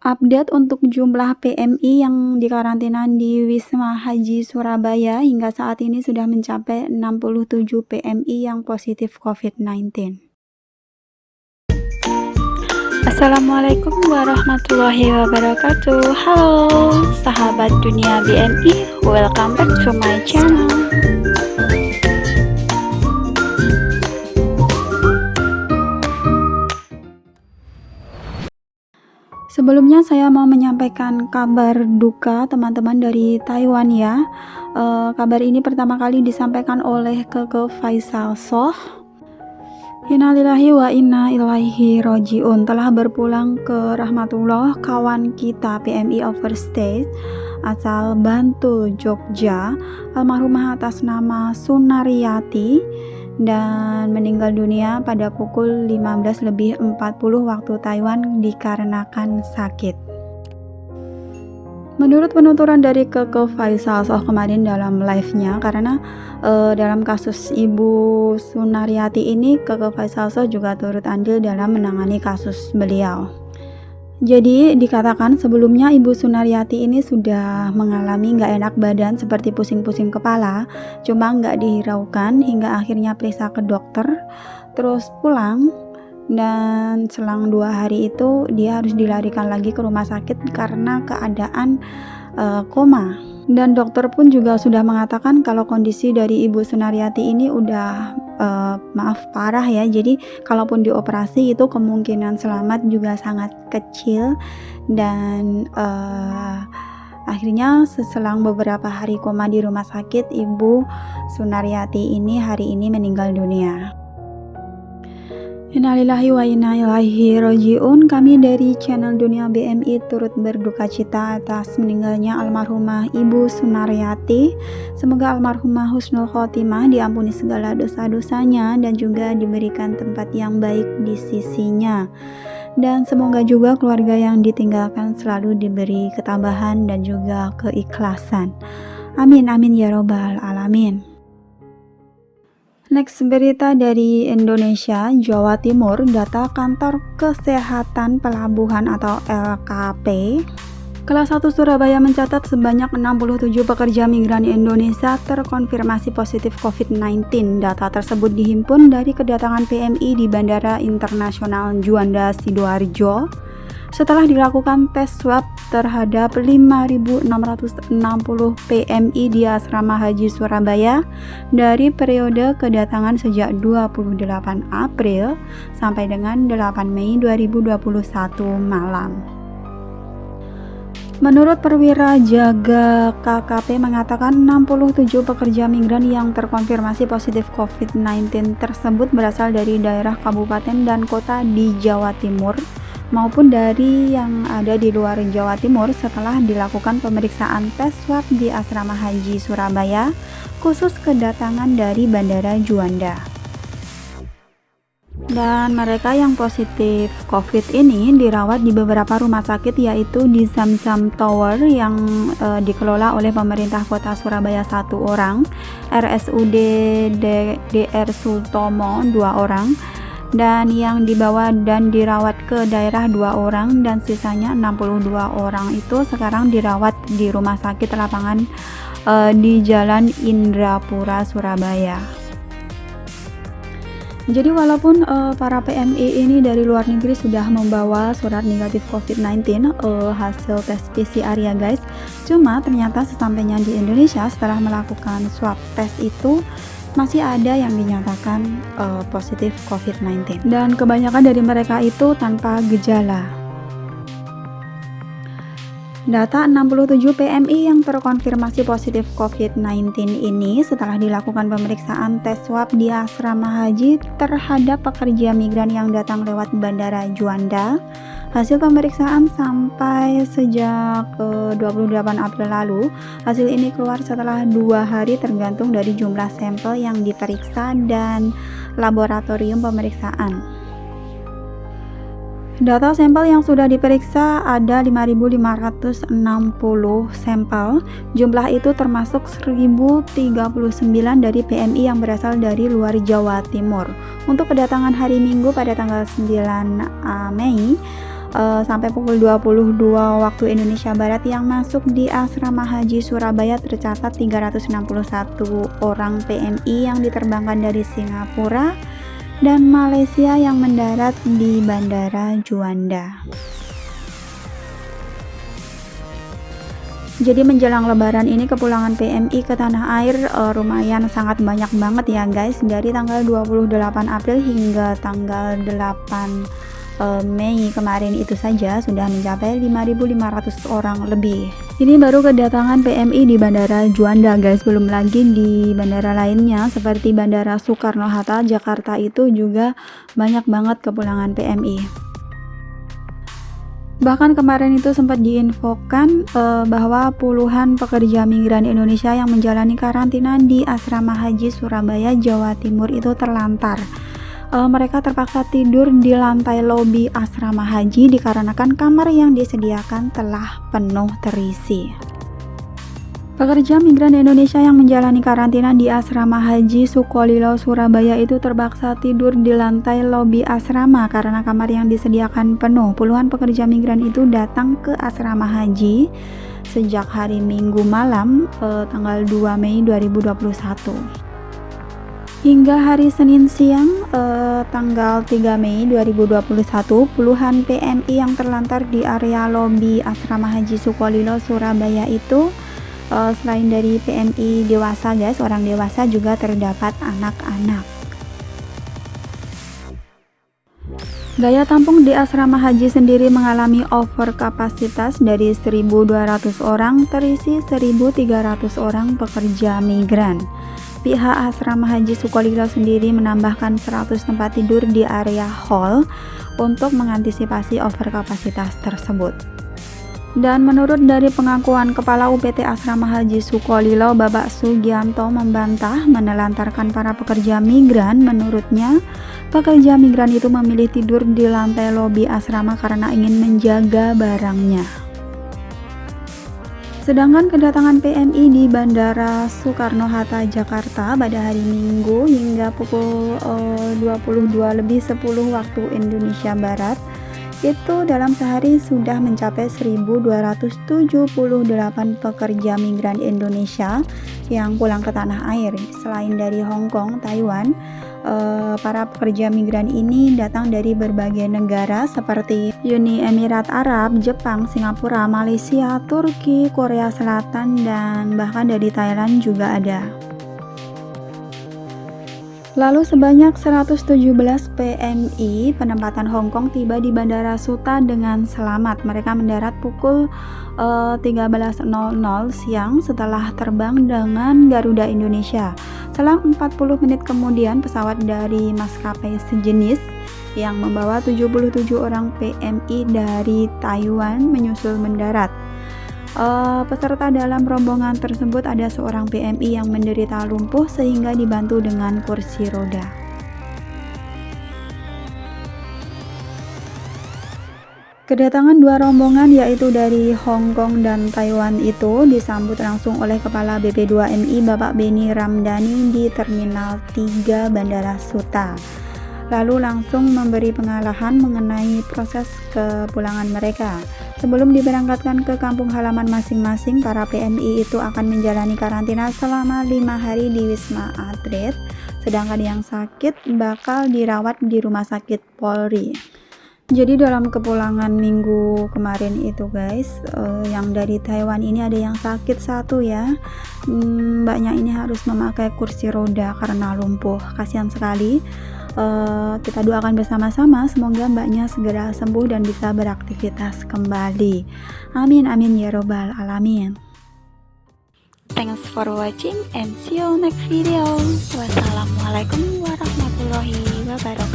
Update untuk jumlah PMI yang dikarantina di Wisma Haji Surabaya hingga saat ini sudah mencapai 67 PMI yang positif COVID-19. Assalamualaikum warahmatullahi wabarakatuh. Halo sahabat dunia BMI, welcome back to my channel. Sebelumnya saya mau menyampaikan kabar duka teman-teman dari Taiwan ya. Kabar ini pertama kali disampaikan oleh Keke Faisal Soh. Innalillahi wa inna ilaihi rojiun. Telah berpulang ke rahmatullah kawan kita PMI Overstate asal Bantul, Jogja, almarhumah atas nama Sunaryati, dan meninggal dunia pada pukul 15.40 waktu Taiwan dikarenakan sakit. Menurut penuturan dari Keke Faisal Soh kemarin dalam live-nya, karena dalam kasus Ibu Sunaryati ini Keke Faisal Soh juga turut andil dalam menangani kasus beliau. Jadi dikatakan sebelumnya Ibu Sunaryati ini sudah mengalami nggak enak badan seperti pusing-pusing kepala, cuma nggak dihiraukan hingga akhirnya periksa ke dokter, terus pulang, dan selang 2 hari itu dia harus dilarikan lagi ke rumah sakit karena keadaan koma. Dan dokter pun juga sudah mengatakan kalau kondisi dari Ibu Sunaryati ini udah parah ya, jadi kalaupun dioperasi itu kemungkinan selamat juga sangat kecil. Dan akhirnya seselang beberapa hari koma di rumah sakit, Ibu Sunaryati ini hari ini meninggal dunia. Innalillahi wa inna ilaihi rojiun. Kami dari channel Dunia BMI turut berduka cita atas meninggalnya almarhumah Ibu Sunaryati. Semoga almarhumah husnul khotimah, diampuni segala dosa-dosanya dan juga diberikan tempat yang baik di sisinya. Dan semoga juga keluarga yang ditinggalkan selalu diberi ketabahan dan juga keikhlasan. Amin amin ya robbal alamin. Next berita dari Indonesia, Jawa Timur, data Kantor Kesehatan Pelabuhan atau LKP. Kelas 1 Surabaya mencatat sebanyak 67 pekerja migran Indonesia terkonfirmasi positif COVID-19. Data tersebut dihimpun dari kedatangan PMI di Bandara Internasional Juanda Sidoarjo setelah dilakukan tes swab terhadap 5.660 PMI di Asrama Haji Surabaya dari periode kedatangan sejak 28 April sampai dengan 8 Mei 2021 malam. Menurut perwira jaga KKP mengatakan 67 pekerja migran yang terkonfirmasi positif COVID-19 tersebut berasal dari daerah kabupaten dan kota di Jawa Timur maupun dari yang ada di luar Jawa Timur setelah dilakukan pemeriksaan tes swab di Asrama Haji Surabaya khusus kedatangan dari Bandara Juanda. Dan mereka yang positif COVID ini dirawat di beberapa rumah sakit, yaitu di Zamzam Tower yang dikelola oleh pemerintah kota Surabaya 1 orang, RSUD DR Sutomo 2 orang, dan yang dibawa dan dirawat ke daerah 2 orang, dan sisanya 62 orang itu sekarang dirawat di rumah sakit lapangan di Jalan Indrapura, Surabaya. Jadi walaupun para PMI ini dari luar negeri sudah membawa surat negatif COVID-19 hasil tes PCR ya guys, cuma ternyata sesampainya di Indonesia setelah melakukan swab test itu masih ada yang dinyatakan positif COVID-19, dan kebanyakan dari mereka itu tanpa gejala. Data 67 PMI yang terkonfirmasi positif COVID-19 ini setelah dilakukan pemeriksaan tes swab di asrama haji terhadap pekerja migran yang datang lewat Bandara Juanda. Hasil pemeriksaan sampai sejak 28 April lalu. Hasil ini keluar setelah 2 hari tergantung dari jumlah sampel yang diperiksa dan laboratorium pemeriksaan. Data sampel yang sudah diperiksa ada 5.560 sampel. Jumlah itu termasuk 1.039 dari PMI yang berasal dari luar Jawa Timur. Untuk kedatangan hari Minggu pada tanggal 9 Mei, sampai pukul 22 waktu Indonesia Barat yang masuk di Asrama Haji Surabaya tercatat 361 orang PMI yang diterbangkan dari Singapura dan Malaysia yang mendarat di Bandara Juanda. Jadi menjelang lebaran ini kepulangan PMI ke tanah air lumayan sangat banyak banget ya guys. Dari tanggal 28 April hingga tanggal 8 Mei kemarin itu saja sudah mencapai 5.500 orang lebih. Ini baru kedatangan PMI di Bandara Juanda guys, belum lagi di bandara lainnya seperti Bandara Soekarno-Hatta Jakarta itu juga banyak banget kepulangan PMI. Bahkan kemarin itu sempat diinfokan bahwa puluhan pekerja migran Indonesia yang menjalani karantina di Asrama Haji Surabaya, Jawa Timur itu terlantar. Mereka terpaksa tidur di lantai lobi Asrama Haji dikarenakan kamar yang disediakan telah penuh terisi. Pekerja migran Indonesia yang menjalani karantina di Asrama Haji Sukolilo Surabaya itu terpaksa tidur di lantai lobi asrama karena kamar yang disediakan penuh. Puluhan pekerja migran itu datang ke Asrama Haji sejak hari Minggu malam tanggal 2 Mei 2021. Hingga hari Senin siang tanggal 3 Mei 2021, puluhan PMI yang terlantar di area lobi Asrama Haji Sukolilo Surabaya itu selain dari PMI dewasa guys, orang dewasa juga terdapat anak-anak. Daya tampung di Asrama Haji sendiri mengalami overkapasitas dari 1.200 orang terisi 1.300 orang pekerja migran. Pihak Asrama Haji Sukolilo sendiri menambahkan 100 tempat tidur di area hall untuk mengantisipasi overkapasitas tersebut. Dan menurut dari pengakuan Kepala UPT Asrama Haji Sukolilo, Bapak Sugianto membantah menelantarkan para pekerja migran. Menurutnya, pekerja migran itu memilih tidur di lantai lobi asrama karena ingin menjaga barangnya. Sedangkan kedatangan PMI di Bandara Soekarno-Hatta Jakarta pada hari Minggu hingga pukul 22.10 waktu Indonesia Barat itu dalam sehari sudah mencapai 1.278 pekerja migran Indonesia yang pulang ke tanah air. Selain dari Hong Kong, Taiwan, para pekerja migran ini datang dari berbagai negara seperti Uni Emirat Arab, Jepang, Singapura, Malaysia, Turki, Korea Selatan, dan bahkan dari Thailand juga ada. Lalu sebanyak 117 PMI penempatan Hong Kong tiba di Bandara Suta dengan selamat. Mereka mendarat pukul 13.00 siang setelah terbang dengan Garuda Indonesia. Selang 40 menit kemudian pesawat dari maskapai sejenis yang membawa 77 orang PMI dari Taiwan menyusul mendarat. Peserta dalam rombongan tersebut ada seorang PMI yang menderita lumpuh sehingga dibantu dengan kursi roda. Kedatangan dua rombongan yaitu dari Hong Kong dan Taiwan itu disambut langsung oleh Kepala BP2MI Bapak Beni Ramdhani di Terminal 3 Bandara Suta. Lalu langsung memberi pengarahan mengenai proses kepulangan mereka. Sebelum diberangkatkan ke kampung halaman masing-masing, para PMI itu akan menjalani karantina selama 5 hari di Wisma Atlet, sedangkan yang sakit bakal dirawat di Rumah Sakit Polri. Jadi dalam kepulangan minggu kemarin itu guys, yang dari Taiwan ini ada yang sakit satu ya. Mbaknya ini harus memakai kursi roda karena lumpuh. Kasihan sekali. Kita doakan bersama-sama semoga mbaknya segera sembuh dan bisa beraktivitas kembali. Amin amin ya robbal alamin. Thanks for watching and see you next video. Wassalamualaikum warahmatullahi wabarakatuh.